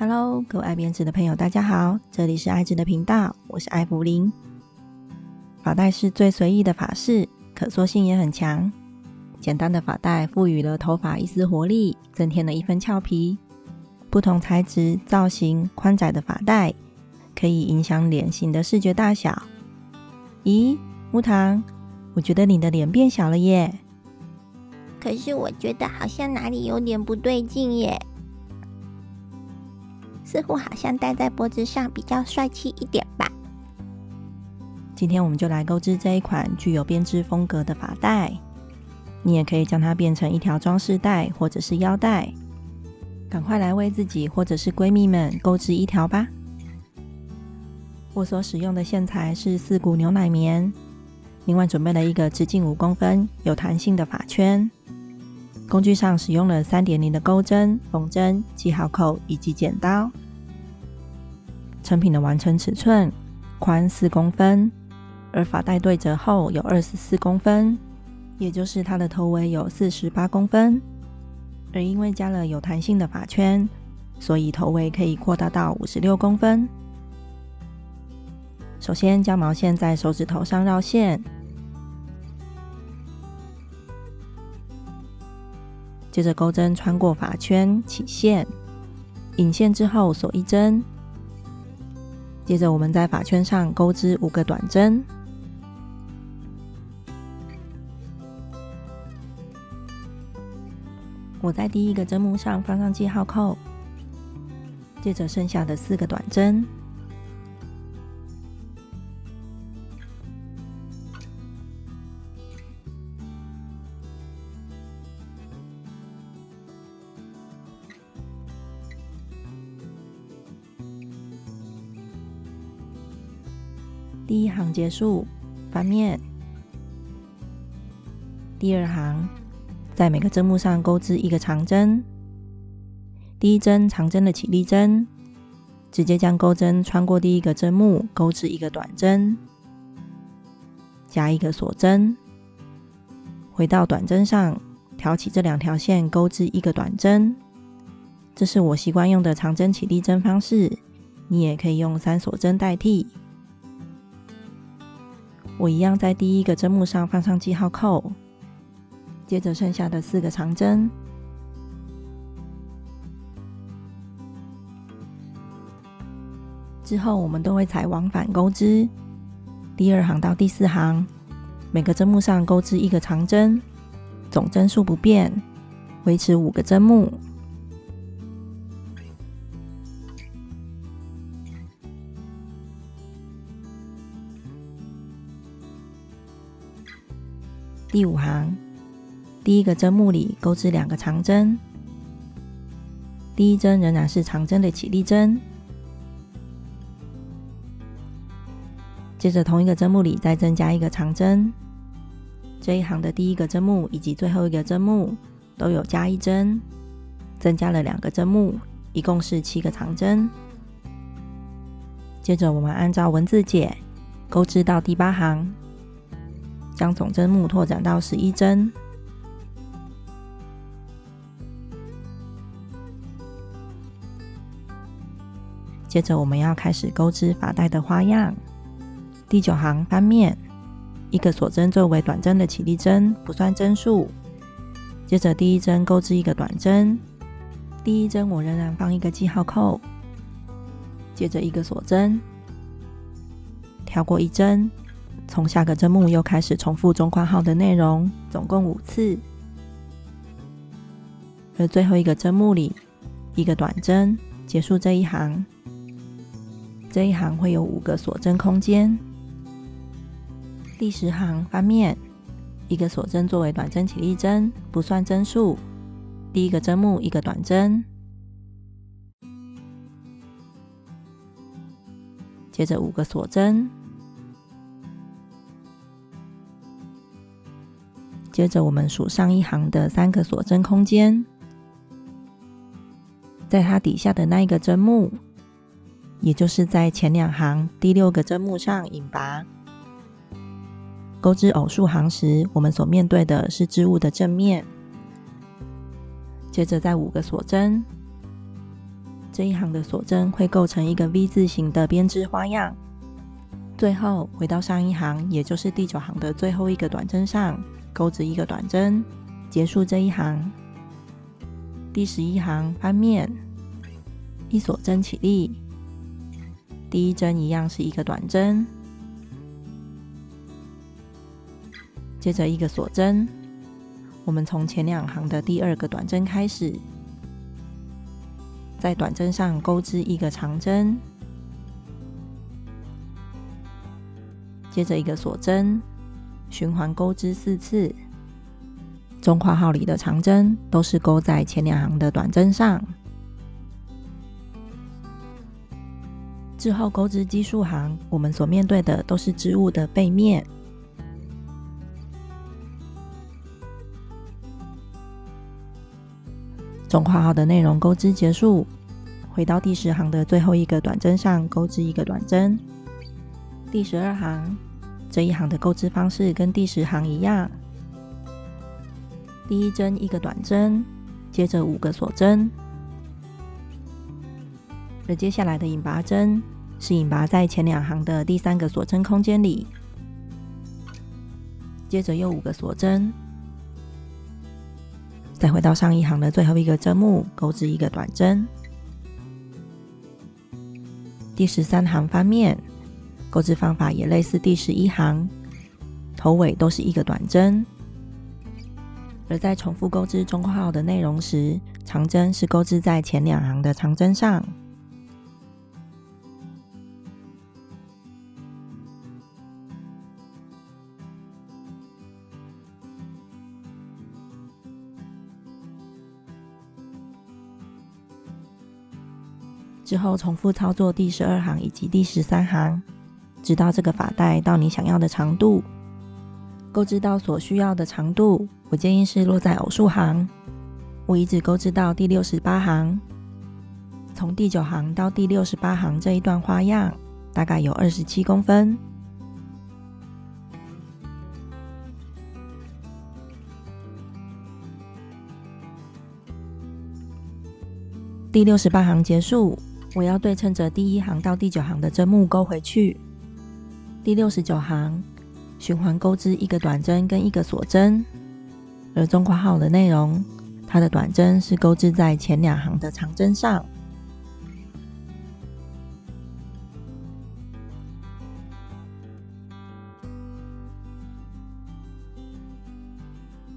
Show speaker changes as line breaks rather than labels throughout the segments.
Hello， 各位爱编织的朋友，大家好，这里是爱织的频道，我是艾芙琳。发带是最随意的发饰，可塑性也很强。简单的发带赋予了头发一丝活力，增添了一分俏皮。不同材质、造型、宽窄的发带，可以影响脸型的视觉大小。咦，木糖，我觉得你的脸变小了耶。
可是我觉得好像哪里有点不对劲耶，似乎好像戴在脖子上比较帅气一点吧。
今天我们就来购织这一款具有编织风格的发带，你也可以将它变成一条装饰带或者是腰带。赶快来为自己或者是闺蜜们购织一条吧。我所使用的线材是4股牛奶棉，另外准备了一个直径5公分有弹性的发圈。工具上使用了 3.0 的钩针、缝针、记号扣以及剪刀。成品的完成尺寸宽4公分，而发带对折后有24公分，也就是它的头围有48公分。而因为加了有弹性的发圈，所以头围可以扩大到56公分。首先将毛线在手指头上绕线，接着钩针穿过发圈起线，引线之后锁一针，接着我们在发圈上钩织5个短针。我在第一个针目上放上记号扣，接着剩下的4个短针，第一行结束，翻面。第二行在每个针目上钩织1个长针，第一针长针的起立针，直接将钩针穿过第一个针目，钩织1个短针，加1个锁针，回到短针上，挑起这2条线钩织1个短针。这是我习惯用的长针起立针方式，你也可以用3锁针代替。我一样在第一个针目上放上记号扣，接着剩下的4个长针，之后我们都会采往返钩织。第2行到第4行，每个针目上钩织1个长针，总针数不变，维持5个针目。第5行，第一个针目里钩织2个长针，第一针仍然是长针的起立针，接着同一个针目里再增加1个长针。这一行的第一个针目以及最后一个针目都有加1针，增加了2个针目，一共是7个长针。接着我们按照文字解钩织到第8行，将总针目拓展到11针。接着我们要开始钩织发带的花样。第9行翻面，1个锁针作为短针的起立针，不算针数。接着第一针钩织1个短针，第一针我仍然放1个记号扣，接着1个锁针，跳过1针，从下个针目又开始重复中括号的内容，总共5次。而最后一个针目里1个短针，结束这一行。这一行会有5个锁针空间。第10行翻面，1个锁针作为短针起立针，不算针数。第一个针目1个短针，接着5个锁针，接着我们数上一行的3个锁针空间，在它底下的那一个针目，也就是在前2行第6个针目上引拔。钩织偶数行时，我们所面对的是织物的正面。接着再5个锁针，这一行的锁针会构成一个 V 字形的编织花样。最后回到上一行，也就是第9行的最后一个短针上，钩织一个短针，结束这一行。第11行翻面，一锁针起立，第一针一样是一个短针，接着一个锁针。我们从前2行的第2个短针开始，在短针上钩织一个长针，接着一个锁针，循环钩织4次。中括号里的长针都是钩在前2行的短针上。之后钩织奇数行，我们所面对的都是织物的背面。中括号的内容钩织结束，回到第10行的最后一个短针上钩织一个短针。第12行，这一行的钩织方式跟第10行一样，第一针一个短针，接着5个锁针。而接下来的引拔针是引拔在前2行的第3个锁针空间里，接着又5个锁针，再回到上一行的最后一个针目钩织一个短针。第13行翻面，钩织方法也类似第11行，头尾都是一个短针。而在重复钩织中括号的内容时，长针是钩织在前2行的长针上。之后重复操作第12行以及第13行，直到这个发带到你想要的长度。钩织到所需要的长度，我建议是落在偶数行。我一直钩织到第68行，从第9行到第68行这一段花样大概有27公分。第68行结束，我要对称着第1行到第9行的针目钩回去。第69行循环钩织一个短针跟一个锁针，而中括号的内容，它的短针是钩织在前2行的长针上。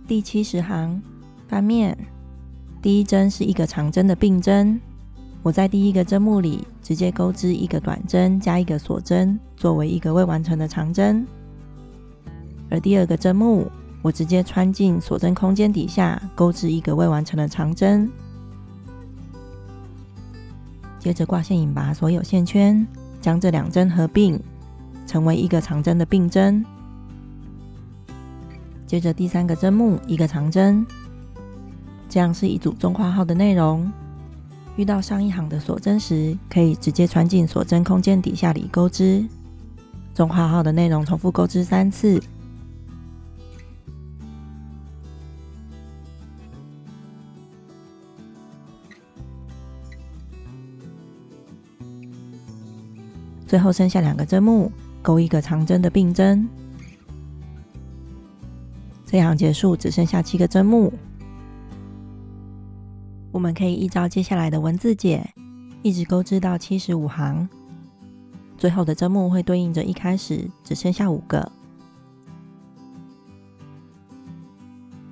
第70行翻面，第一针是一个长针的并针，我在第一个针目里直接钩织一个短针加一个锁针，作为一个未完成的长针。而第2个针目，我直接穿进锁针空间底下，钩织一个未完成的长针。接着挂线引拔所有线圈，将这2针合并，成为一个长针的并针。接着第3个针目一个长针，这样是一组中括号的内容。遇到上一行的锁针时，可以直接穿进锁针空间底下里钩织。中括号的内容重复钩织3次。最后剩下2个针目，钩一个长针的并针。这一行结束，只剩下7个针目。我们可以依照接下来的文字解，一直钩织到75行，最后的针目会对应着一开始只剩下5个。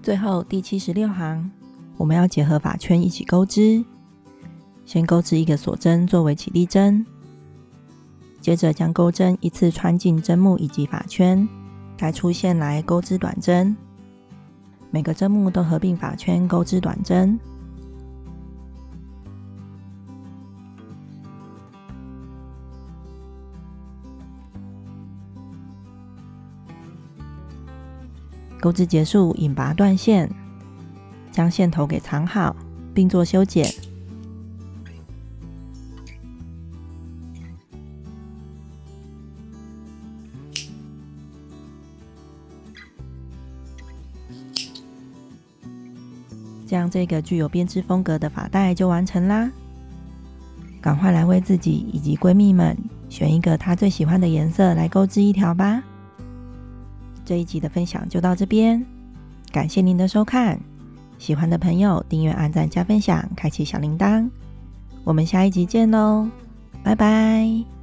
最后第76行，我们要结合发圈一起钩织，先钩织一个锁针作为起立针，接着将钩针一次穿进针目以及发圈，该出线来钩织短针。每个针目都合并发圈钩织短针。钩织结束，引拔断线，将线头给藏好，并做修剪。这样这个具有编织风格的发带就完成啦。赶快来为自己以及闺蜜们选一个她最喜欢的颜色来购置一条吧。这一集的分享就到这边，感谢您的收看。喜欢的朋友订阅、按赞、加分享，开启小铃铛。我们下一集见喽，拜拜。